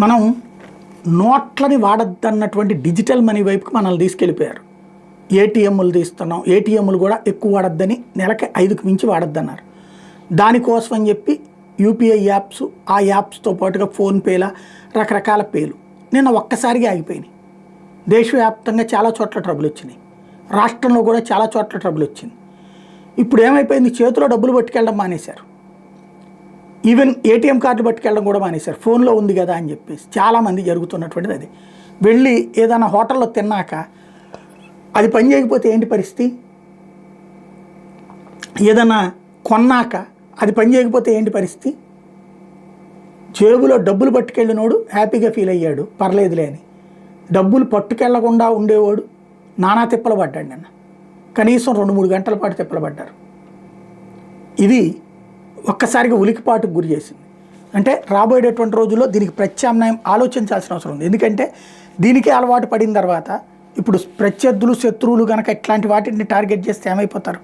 మనం నోట్లని వాడద్దన్నటువంటి digital money వైపుకి మనల్ని తీసుకెళ్ళిపోయారు. ఏటీఎంలు తీస్తున్నాం, ఏటీఎంలు కూడా ఎక్కువ వాడద్దని, నెలకి 5కి మించి వాడద్దన్నారు. దానికోసం అని చెప్పి యూపీఐ యాప్స్, ఆ యాప్స్తో పాటుగా ఫోన్పేలా రకరకాల పేలు నిన్న ఒక్కసారిగా ఆగిపోయినాయి. దేశవ్యాప్తంగా చాలా చోట్ల ట్రబుల్ వచ్చినాయి, రాష్ట్రంలో కూడా చాలా చోట్ల ట్రబుల్ వచ్చింది. ఇప్పుడు ఏమైపోయింది, చేతిలో డబ్బులు పట్టుకెళ్ళడం మానేశారు, ఈవెన్ ఏటీఎం కార్డు పట్టుకెళ్ళడం కూడా మానేశారు. ఫోన్లో ఉంది కదా అని చెప్పేసి చాలామంది జరుగుతున్నటువంటిది అది. వెళ్ళి ఏదైనా హోటల్లో తిన్నాక అది పని చేయకపోతే ఏంటి పరిస్థితి, ఏదైనా కొన్నాక అది పని చేయకపోతే ఏంటి పరిస్థితి. జేబులో డబ్బులు పట్టుకెళ్ళినోడు హ్యాపీగా ఫీల్ అయ్యాడు, పర్లేదులే అని. డబ్బులు పట్టుకెళ్లకుండా ఉండేవాడు నానా తిప్పలు పడ్డాడు. నిన్న కనీసం 2-3 గంటల పాటు తిప్పలు పడ్డారు. ఇది ఒక్కసారిగా ఉలికిపాటుకు గురి చేసింది. అంటే రాబోయేటటువంటి రోజుల్లో దీనికి ప్రత్యామ్నాయం ఆలోచించాల్సిన అవసరం ఉంది. ఎందుకంటే దీనికే అలవాటు పడిన తర్వాత ఇప్పుడు ప్రత్యర్థులు, శత్రువులు కనుక ఇట్లాంటి వాటిని టార్గెట్ చేస్తే ఏమైపోతారు.